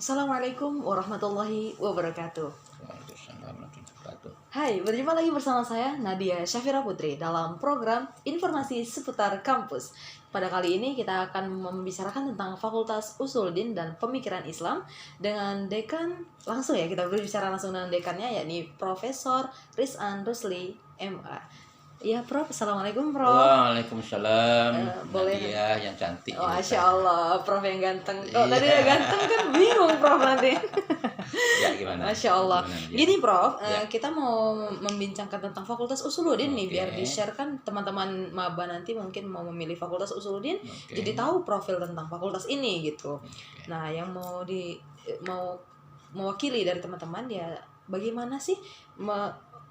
Assalamualaikum warahmatullahi wabarakatuh. Waalaikumsalam warahmatullahi wabarakatuh. Hai, berjumpa lagi bersama saya Nadia Syafira Putri dalam program Informasi Seputar Kampus. Pada kali ini kita akan membicarakan tentang Fakultas Usuluddin dan Pemikiran Islam dengan dekan langsung ya, kita berbicara langsung dengan dekannya yakni Profesor Rizan Rusli MA. Ya Prof, Assalamualaikum Prof. Waalaikumsalam. Boleh Nadia yang cantik. Oh, Masya Allah, Prof yang ganteng. Oh, tadi udah ganteng kan bingung Prof nanti. Ya gimana? Masya Allah. Gimana, Gini Prof, Ya. kita mau membincangkan tentang Fakultas Usuluddin nih, biar Oke. di-share-kan teman-teman maba nanti mungkin mau memilih Fakultas Usuluddin, Oke. jadi tahu profil tentang fakultas ini gitu. Oke. Nah, yang mau mewakili dari teman-teman ya, bagaimana sih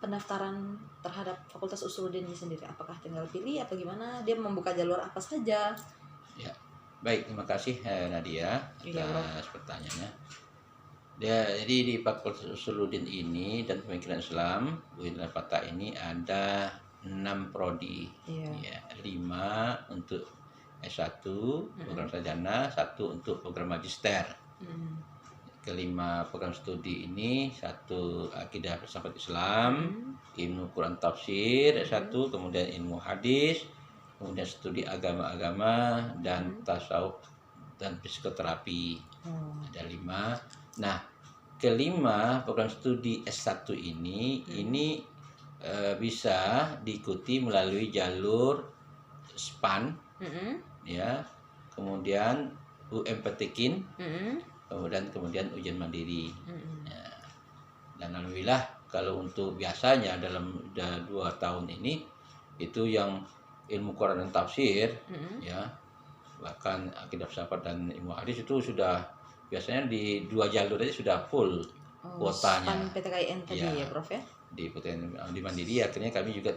pendaftaran terhadap Fakultas Usuluddin ini sendiri? Apakah tinggal pilih apa gimana? Dia membuka jalur apa saja? Ya. Baik, terima kasih Nadia Iya, atas pertanyaannya. Jadi di Fakultas Usuluddin ini dan Pemikiran Islam UIN Fatah ini ada 6 prodi. Iya. Ya, 5 untuk S1 program sarjana, 1 untuk program magister. Hmm. Kelima program studi ini 1 akidah filsafat Islam, ilmu Quran tafsir S1, kemudian ilmu hadis, kemudian studi agama-agama dan tasawuf dan psikoterapi. Ada 5. Nah, kelima program studi S1 ini bisa diikuti melalui jalur SPAN, ya, kemudian UMPTKIN, kemudian ujian mandiri. Ya. Dan alhamdulillah kalau untuk biasanya dalam 2 tahun ini itu yang ilmu Quran dan tafsir, ya, bahkan akidah filsafat dan ilmu hadis itu sudah biasanya di 2 jalur aja sudah full kuotanya. SPAN PTKIN tadi ya Prof ya? Di mandiri akhirnya kami juga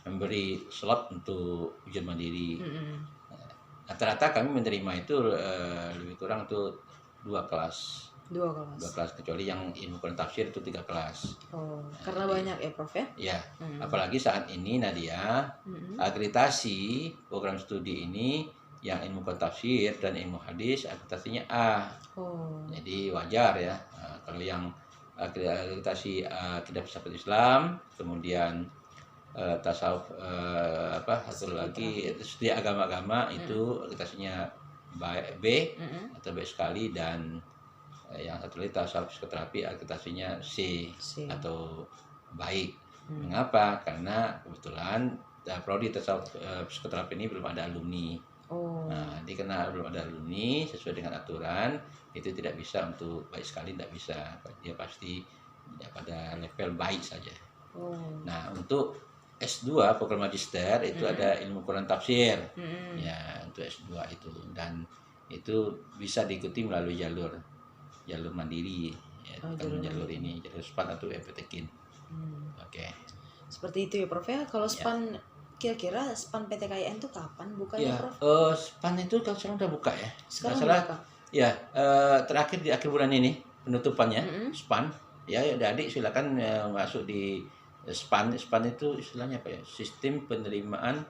memberi slot untuk ujian mandiri. Rata-rata kami menerima itu lebih kurang untuk 2 kelas. 2 kelas. 2 kelas, kecuali yang ilmu Quran tafsir itu 3 kelas. Oh, karena banyak ya Prof ya? Ya, apalagi saat ini Nadia, akreditasi program studi ini yang ilmu Quran tafsir dan ilmu hadis akreditasinya A. Oh. Jadi wajar ya. Kalau yang akreditasi akidah filsafat Islam, kemudian tasawuf satu lagi studi agama-agama itu akreditasinya B atau B sekali, dan yang satu lagi tasawuf psikoterapi akreditasinya C atau baik. Mengapa? Karena kebetulan prodi tasawuf psikoterapi ini belum ada alumni. Nah, karena belum ada alumni sesuai dengan aturan itu tidak bisa untuk baik sekali, tidak bisa. Dia pasti pada level baik saja. Nah, untuk S2 program magister itu ada ilmu Quran tafsir. Ya, untuk S2 itu, dan itu bisa diikuti melalui jalur mandiri, ya, bukan jalur ini, jalur SPAN atau MPTKIN. Oke. Seperti itu ya Prof ya. Kalau SPAN kira-kira SPAN PTKIN itu kapan bukanya Ya, Prof? SPAN itu kalau sekarang udah buka ya. Sekarang Nggak salah, buka? ya, terakhir di akhir bulan ini penutupannya SPAN. Ya, adik silakan masuk di SPAN. SPAN itu istilahnya apa ya? Sistem penerimaan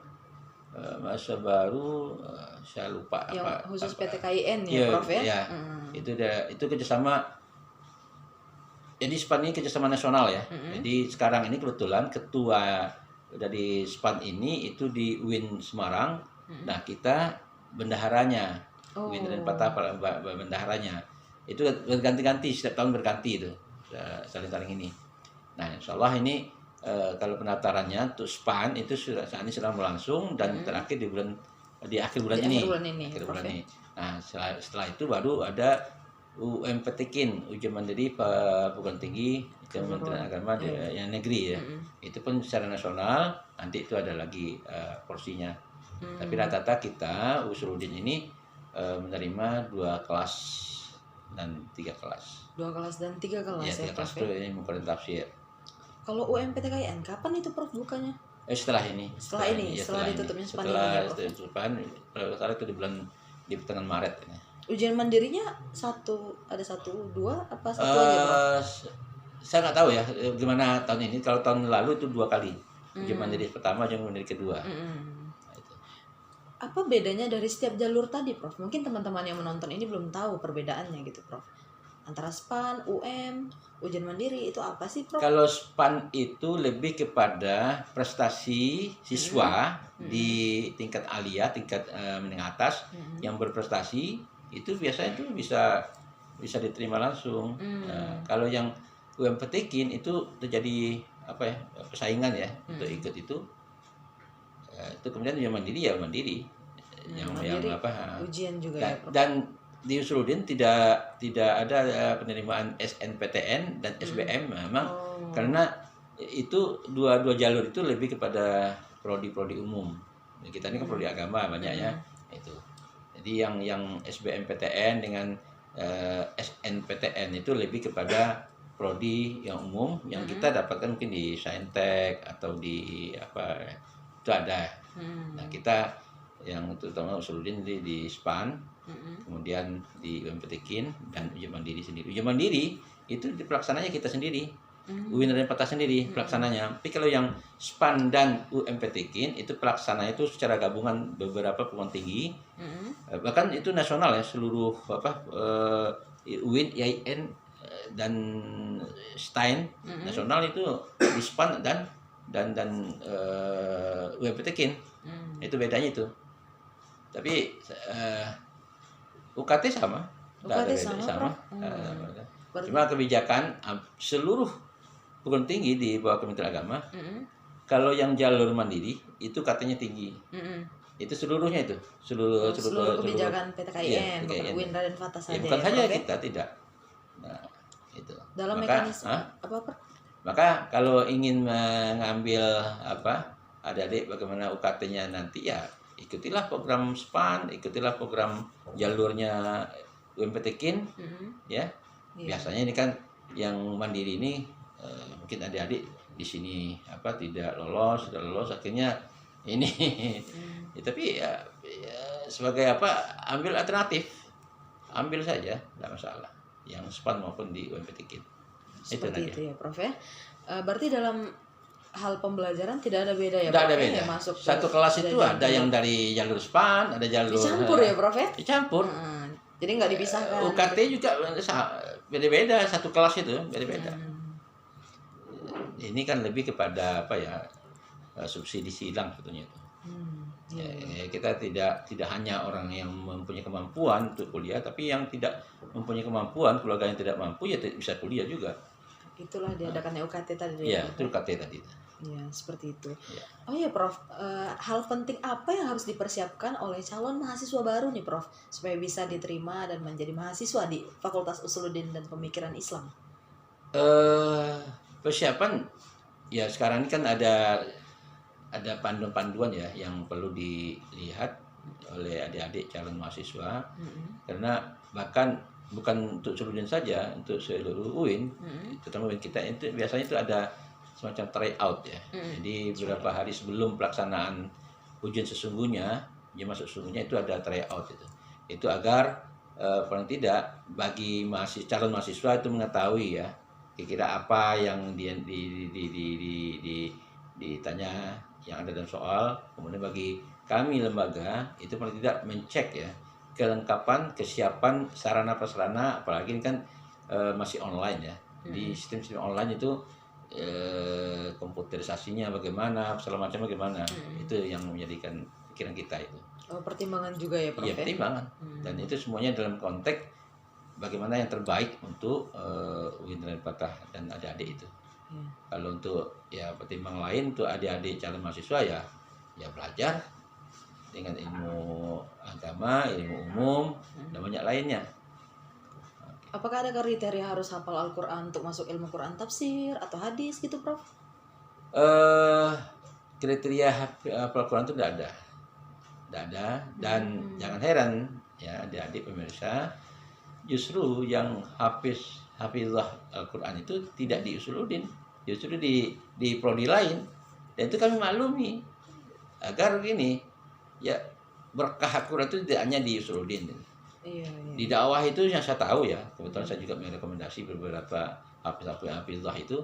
masa baru, saya lupa Yang apa. khusus apa. PTKIN ya Prof ya? Ya, itu kerjasama. Jadi SPAN ini kerjasama nasional ya. Jadi sekarang ini kebetulan ketua dari SPAN ini itu di UIN Semarang. Nah, kita bendaharanya. UIN dan Patah bendaharanya. Itu berganti-ganti, setiap tahun berganti itu. Saling-saling ini. Nah, insya Allah ini kalau pendaftarannya untuk SPAN itu saat ini sedang berlangsung dan terakhir di akhir bulan ini. Akhir bulan ini. Nah, setelah itu baru ada UMPTKIN, ujian mandiri perguruan tinggi Kementerian Agama yang negeri ya. Itu pun secara nasional, nanti itu ada lagi porsinya. Tapi rata-rata kita Usuluddin ini menerima 2 kelas dan 3 kelas. 2 kelas dan 3 kelas Ya, 3 kelas itu ini Quran tafsir. Kalau UMPTKIN kapan itu Prof bukanya? Setelah ini. Setelah ditutupnya SPAN ini ya Prof? Setelah tutupan, itu di pertengahan Maret ini. Ujian mandirinya ada 1, 2 apa 1 aja Prof? Saya nggak tahu ya gimana tahun ini. Kalau tahun lalu itu 2 kali. Ujian mandiri pertama, ujian mandiri kedua. Nah, itu. apa bedanya dari setiap jalur tadi, Prof? Mungkin teman-teman yang menonton ini belum tahu perbedaannya gitu, Prof. Antara SPAN, UM, ujian mandiri itu apa sih, Prof? Kalau SPAN itu lebih kepada prestasi siswa di tingkat alia, tingkat menengah atas yang berprestasi, itu biasanya itu bisa diterima langsung. Nah, kalau yang UMPTKIN itu terjadi apa ya, persaingan ya untuk ikut itu. Itu kemudian yang mandiri ya mandiri. Yang apa? Ujian juga ya, Prof. Dan di Usuludin tidak ada penerimaan SNPTN dan SBM memang karena itu dua jalur itu lebih kepada prodi umum. Kita ini kan prodi agama banyaknya itu. Jadi yang SBMPTN dengan SNPTN itu lebih kepada prodi yang umum yang kita dapatkan mungkin di Saintek atau di apa itu ada. Nah, kita yang terutama Usuludin di SPAN, kemudian di UMPTKIN dan ujian mandiri sendiri. Ujian mandiri itu pelaksananya kita sendiri, UIN dan Patah sendiri pelaksananya. Tapi kalau yang SPAN dan UMPTKIN itu pelaksananya itu secara gabungan beberapa perguruan tinggi, bahkan itu nasional ya seluruh UIN, IAIN dan STAIN nasional itu di SPAN dan UMPTKIN. Itu bedanya itu. Tapi UKT sama. UKT sama. Cuma kebijakan seluruh perguruan tinggi di bawah Kementerian Agama, kalau yang jalur mandiri itu katanya tinggi. Itu seluruhnya itu. Seluruh kebijakan PTKIN, bukan UIN dan Fatah saja. Bukan saja kita tidak. Nah, itu. Dalam mekanisme apa? Maka kalau ingin mengambil adik-adik bagaimana UKT-nya nanti ya ikutilah program SPAN, ikutilah program jalurnya UMPTKIN, ya. Biasanya ini kan yang mandiri ini mungkin adik-adik di sini tidak lolos akhirnya ini. Ya, tapi ya sebagai ambil alternatif, ambil saja, tidak masalah. Yang SPAN maupun di UMPTKIN. Seperti itu ya, Prof ya. Berarti dalam hal pembelajaran tidak ada beda ya, Prof? Tidak ada beda. Masuk satu kelas itu ada yang dari jalur SPAN, ada jalur dicampur ya, Prof ya? Dicampur. Jadi nggak dipisahkan. UKT juga beda-beda, satu kelas itu beda-beda. Ini kan lebih kepada subsidi silang sebetulnya itu. Kita tidak hanya orang yang mempunyai kemampuan untuk kuliah, tapi yang tidak mempunyai kemampuan, keluarga yang tidak mampu ya bisa kuliah juga. Itulah diadakannya UKT tadi. Iya, itu UKT tadi. Ya, seperti itu. Ya. Oh ya, Prof. Hal penting apa yang harus dipersiapkan oleh calon mahasiswa baru nih, Prof, supaya bisa diterima dan menjadi mahasiswa di Fakultas Usuluddin dan Pemikiran Islam? Persiapan ya sekarang ini kan ada panduan-panduan ya yang perlu dilihat oleh adik-adik calon mahasiswa, karena bahkan bukan untuk Usuluddin saja, untuk seluruh UIN, terutama UIN kita itu biasanya itu ada semacam try out ya. Jadi beberapa hari sebelum pelaksanaan ujian sesungguhnya, ujian masuk sesungguhnya itu ada try out itu. Itu agar paling tidak bagi calon mahasiswa itu mengetahui ya kira-kira apa yang ditanya yang ada dalam soal. Kemudian bagi kami lembaga itu paling tidak mencek ya kelengkapan, kesiapan sarana prasarana, apalagi ini kan masih online ya. Di sistem online itu komputerisasinya bagaimana, segala macam bagaimana, itu yang menjadikan pikiran kita itu. Pertimbangan juga ya, Prof? Iya, pertimbangan. Dan itu semuanya dalam konteks bagaimana yang terbaik untuk UIN dan Patah dan adik-adik itu. Kalau untuk pertimbangan lain untuk adik-adik calon mahasiswa ya belajar dengan ilmu agama, ilmu umum, dan banyak lainnya. Apakah ada kriteria harus hafal Al-Quran untuk masuk ilmu Quran tafsir atau hadis gitu, Prof? Kriteria hafal Quran itu tidak ada. Dan jangan heran ya adik-adik pemirsa, justru yang hafizah Al-Quran itu tidak di Usuluddin, justru di prodi lain. Dan itu kami maklumi agar begini ya, berkah Al-Quran itu tidak hanya di Usuluddin. Iya. Di dakwah itu yang saya tahu ya, kebetulan saya juga merekomendasi beberapa hafizah itu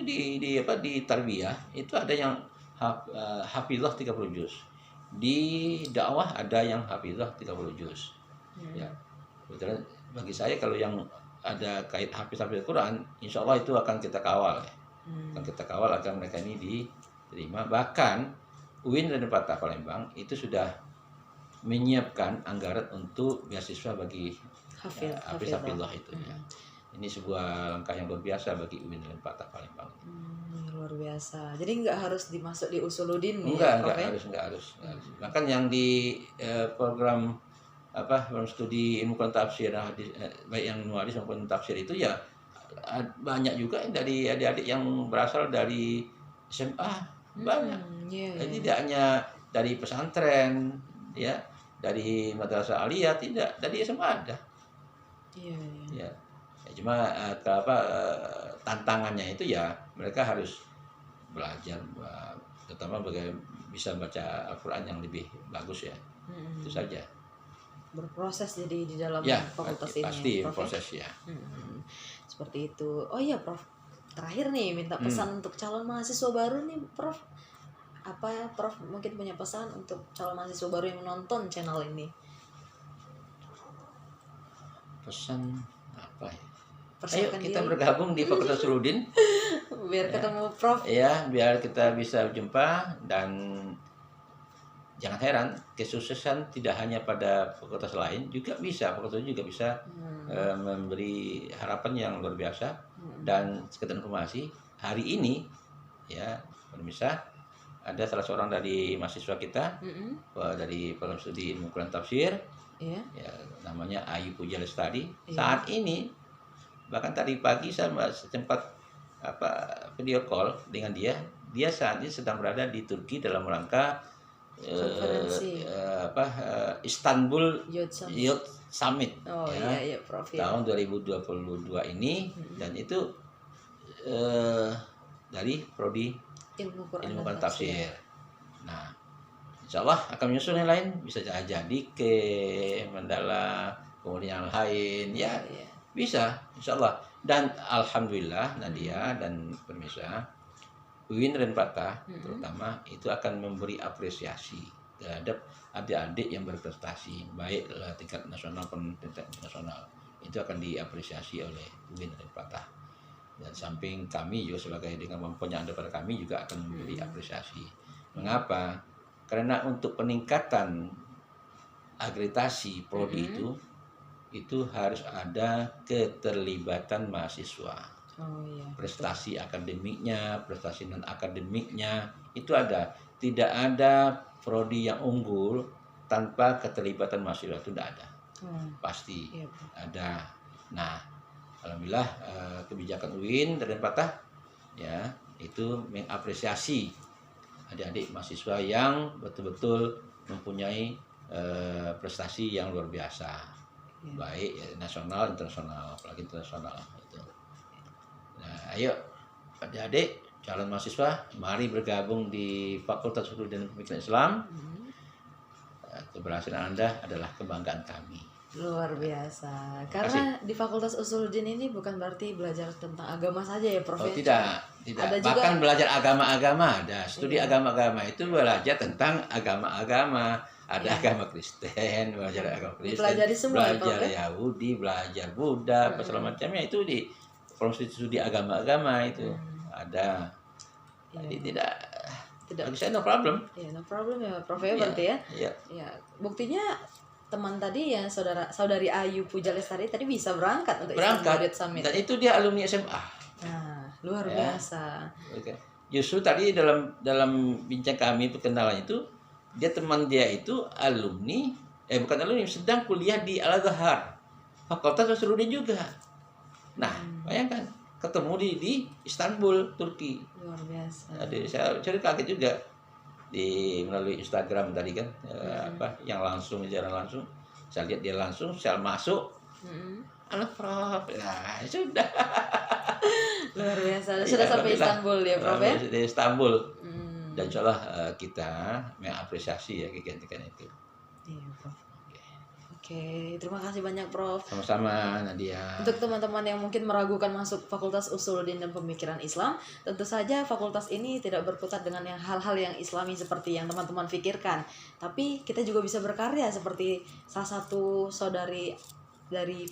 di tarbiyah itu ada yang hafizah 30 juz. di dakwah ada yang hafizah 30 juz. Ya. Kebetulan bagi saya kalau yang ada kait hafiz Quran, insya Allah itu akan kita kawal ya. Akan kita kawal agar mereka ini diterima. Bahkan UIN dan Patah Palembang itu sudah menyiapkan anggaran untuk beasiswa bagi Hafizah itu ya. Ini sebuah langkah yang luar biasa bagi UIN dan Patah Palembang. Luar biasa. Jadi nggak harus dimasuk di Usuluddin enggak harus. Bahkan yang di program studi ilmu Quran tafsir baik yang nulis maupun tafsir itu ya banyak juga dari adik-adik yang berasal dari SMA banyak. Jadi tidak hanya dari pesantren ya, dari madrasah aliyah, tidak, dari SMA ada. Ya, cuma tantangannya itu ya mereka harus belajar terutama bagaimana bisa baca Al-Quran yang lebih bagus ya. Itu saja. Berproses jadi di dalam fakultas ini. Pasti Prof, proses ya. Seperti itu. Oh iya Prof, terakhir nih minta pesan untuk calon mahasiswa baru nih Prof. Apa ya Prof mungkin punya pesan untuk calon mahasiswa baru yang menonton channel ini? Pesan apa ya? Ayo kita bergabung di Fakultas Usuluddin biar ketemu Prof. Ya, biar kita bisa jumpa. Dan jangan heran, kesuksesan tidak hanya pada fakultas lain, juga bisa, fakultas juga bisa memberi harapan yang luar biasa. Dan sekedar informasi, hari ini ya, pemirsa, ada salah seorang dari mahasiswa kita dari program studi ilmu Quran tafsir, ya, namanya Ayu Puja Lestari. Saat ini, bahkan tadi pagi saya sempat video call dengan dia. Dia saat ini sedang berada di Turki dalam rangka Istanbul Youth Summit Prof, tahun 2022 ini. Dan itu dari prodi ilmu Quran tafsir. Nah, insya Allah akan menyusul yang lain, bisa jadi ke Mandala, kemudian yang lain ya. Bisa, insya Allah. Dan alhamdulillah Nadia dan pemirsa, UIN dan Patah terutama itu akan memberi apresiasi terhadap adik-adik yang berprestasi baik tingkat nasional maupun tingkat internasional. Itu akan diapresiasi oleh UIN dan Patah. Dan samping kami juga sebagai dengan mempunyai pada kami juga akan memberi apresiasi. Mengapa? Karena untuk peningkatan akreditasi prodi itu harus ada keterlibatan mahasiswa. Prestasi akademiknya, prestasi non akademiknya itu ada. Tidak ada prodi yang unggul tanpa keterlibatan mahasiswa, itu tidak ada. Pasti ada. Nah, alhamdulillah kebijakan UIN dan Patah ya itu mengapresiasi adik-adik mahasiswa yang betul-betul mempunyai prestasi yang luar biasa, baik nasional, internasional, apalagi internasional itu. Nah, ayo adik-adik calon mahasiswa, mari bergabung di Fakultas Usuluddin dan Pemikiran Islam. Keberhasilan Anda adalah kebanggaan kami. Luar biasa. Karena di Fakultas Usuluddin ini bukan berarti belajar tentang agama saja ya Prof. Tidak. Ada bahkan juga belajar agama-agama ada. Studi agama-agama itu belajar tentang agama-agama. Ada agama Kristen, belajar agama Kristen, pelajari semua, belajar Yahudi, belajar Buddha, segala macamnya itu di studi agama-agama itu ada. Jadi tidak bagi saya no problem. No problem ya Prof ya berarti ya. Ya, buktinya teman tadi ya saudari Ayu Puja Lestari tadi bisa berangkat untuk Istanbul Youth Summit. Dan itu dia alumni SMA. Nah, luar biasa. Justru tadi dalam bincang kami perkenalan itu, teman dia itu alumni bukan alumni, sedang kuliah di Al-Azhar, Fakultas Usuluddin juga. Nah, bayangkan ketemu di Istanbul, Turki. Luar biasa. Jadi saya kaget juga melalui Instagram tadi kan, yang langsung jalan langsung. Saya lihat dia langsung, saya masuk. Halo Prof. Nah, sudah. Luar biasa. Sudah sampai Istanbul ya Prof ya? Di Istanbul. Dan insya Allah kita mengapresiasi ya kegiatan itu. Iya Prof. Oke, terima kasih banyak Prof. Sama-sama Nadia. Untuk teman-teman yang mungkin meragukan masuk Fakultas Usuluddin dan Pemikiran Islam, tentu saja fakultas ini tidak berkutat dengan yang hal-hal yang islami seperti yang teman-teman pikirkan. Tapi kita juga bisa berkarya seperti salah satu saudari dari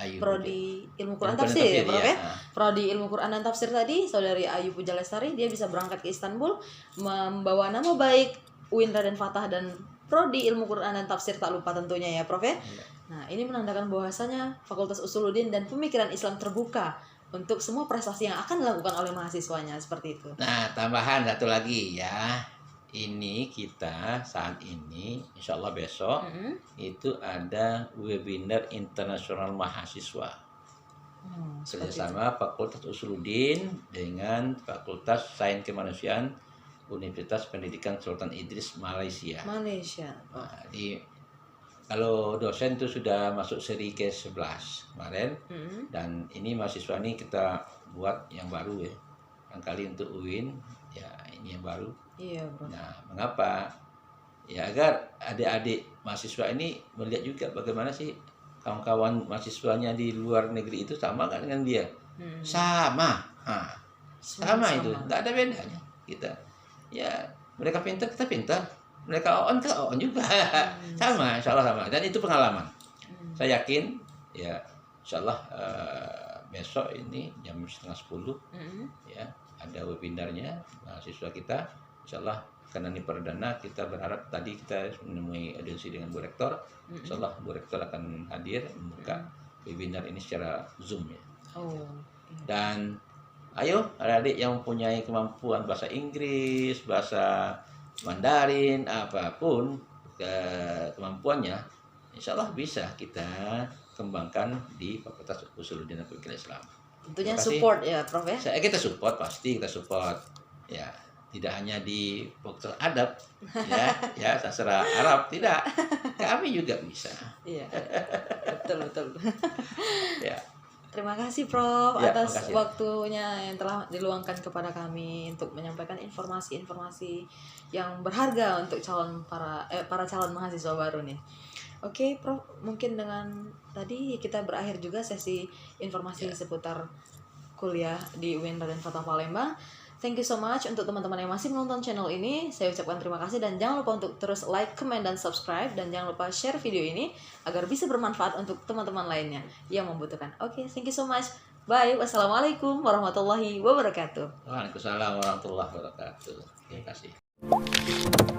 Ayu Prodi Ilmu Quran Ilmu Quran Tafsir ya, Tafsir, Prof iya. ya. Prodi Ilmu Quran dan Tafsir tadi, saudari Ayu Puja Lestari, dia bisa berangkat ke Istanbul membawa nama baik UIN Raden Fatah dan Prodi Ilmu Quran dan Tafsir tak lupa tentunya ya, Prof ya. Iya. Nah, ini menandakan bahwasanya Fakultas Usuluddin dan Pemikiran Islam terbuka untuk semua prestasi yang akan dilakukan oleh mahasiswanya, seperti itu. Nah, tambahan satu lagi ya. Ini kita saat ini, insya Allah besok, itu ada webinar internasional mahasiswa. Seperti itu. Kerjasama Fakultas Usuluddin dengan Fakultas Sains Kemanusiaan Universitas Pendidikan Sultan Idris Malaysia. Malaysia. Nah, kalau dosen itu sudah masuk seri ke-11 kemarin, dan ini mahasiswa ini kita buat yang baru ya. Kali untuk UIN, ya ini yang baru. Iya, Bro. Nah, mengapa? Ya agar adik-adik mahasiswa ini melihat juga bagaimana sih kawan-kawan mahasiswanya di luar negeri itu sama kan dengan dia. Sama. Nah, sama itu, nggak ada bedanya kita. Ya, mereka pintar, kita pintar. Mereka on, kita on juga. Sama, insya Allah sama. Dan itu pengalaman. Saya yakin, ya insya Allah besok ini jam 9:30 ya ada webinarnya mahasiswa kita. Insya Allah karena ini perdana, kita berharap tadi kita menemui audiensi dengan Bu Rektor. Insya Allah Bu Rektor akan hadir membuka webinar ini secara Zoom ya. Dan ayo adik-adik yang mempunyai kemampuan bahasa Inggris, bahasa Mandarin, apapun kemampuannya, insya Allah bisa kita kembangkan di Fakultas Usuluddin dan Pemikiran Islam. Tentunya support ya, Prof ya. Kita support, pasti kita support. Ya, tidak hanya di Fakultas Adab, ya sastra Arab, tidak. Kami juga bisa. Iya, betul. Ya. Terima kasih Prof Ya, atas makasih. waktunya yang telah diluangkan kepada kami untuk menyampaikan informasi-informasi yang berharga untuk para calon mahasiswa baru nih. Oke, Prof, mungkin dengan tadi kita berakhir juga sesi informasi seputar kuliah di UIN Raden Fatah Palembang. Thank you so much untuk teman-teman yang masih menonton channel ini. Saya ucapkan terima kasih dan jangan lupa untuk terus like, comment, dan subscribe. Dan jangan lupa share video ini agar bisa bermanfaat untuk teman-teman lainnya yang membutuhkan. Oke, thank you so much. Bye. Wassalamualaikum warahmatullahi wabarakatuh. Waalaikumsalam warahmatullahi wabarakatuh. Terima kasih.